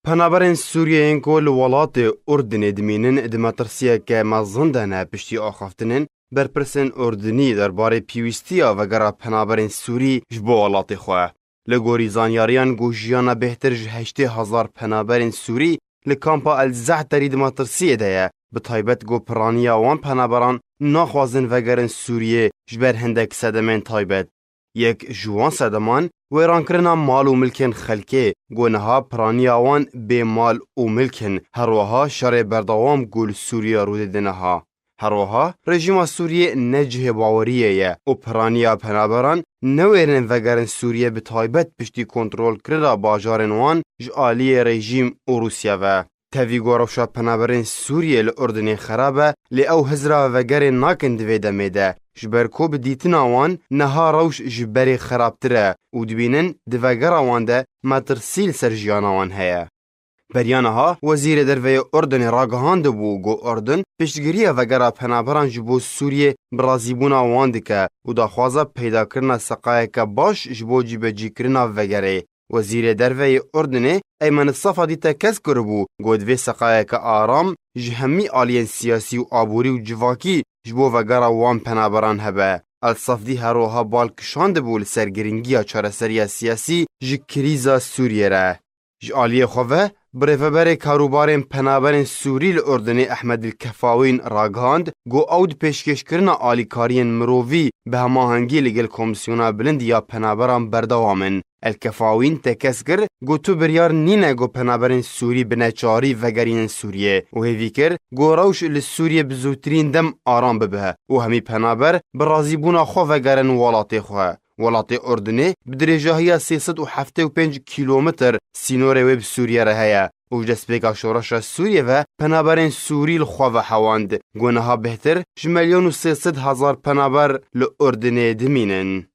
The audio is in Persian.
پنابرین سوریه کل ولات اردن دمینن دمترسیه که مزندنه پشتی آخافتنن برپرسن اردنی درباره پیوستیا و گرا پنابرین سوری جبو ولات خواه. لگوری زانیاریان گوشیانا بهتر جهشته هزار پنابرین سوری لکامپا الزعتری دمترسیه ده به تایبت گو پرانیا وان پنابران ناخوازن وگرن سوریه جبر هندک سدمین تایبت. یک جوان سدمان ویران کرنا مال و ملکن خلکه گونها پرانیاوان به مال و ملکن هروها شر بردوام گول سوریه رو دنها. هروها رژیم سوریه نجه باوریه و پرانیا پنابران نویرن وگرن سوریه به تایبت پشتی کنترل کرده باجارن وان جعالی رژیم و روسیه و تاوی گوروشا پنابرین سوریه لأردن خرابه لی او هزرا وگرن ناکن دویده میده جبر کو بدیتنا وان نها روش جبری خرابتره و دبینن دوگر وان ده مترسیل سرجیانا وان هیا. بریانها وزیر دروی اردن راگهاند بو گو اردن پشتگیریه وگرا پنابران جبو سوریه برازیبونا وان دکه و داخوازه پیدا کرنا سقایه که باش جبو جیبجی کرنا وگره. وزیر دروی اردن ایمن صفا دیتا کس کربو گودوی سقایه که آرام جهمی آلین سیاسی و آبوری و جواکی جبو وگرا وان پنابران هبه. الصفدی هروها بالکشاند بول سرگرنگی چارەسەریە سیاسی ji کریزا سوریه را. جعالی خواه برفبر کاروبارین پنابرین سوری لأردن احمد الکفاوین راگهاند گو اود پیشکش کرنا آلیکارین مرووی به هماهنگی لگل کمیسیونا بلند یا پنابران بردوامن. الکفاوین تکس کر گو تو بریار نینه گو پنابرین سوری بنچاری وگرین سوریه و هیوی کر گو روش لسوریه بزوترین دم آرام ببه و همی پنابر برازیبونا خو وگرن ولات خواه. ولات اردنی بدرجه 375 کیلومتر سینور ویب سوریه رهیا و جسپیکا شورش سوریه و پنابرین سوری لخوا و حواند گونه ها بهتر 1,300,000 پنابر لأردن دمینن.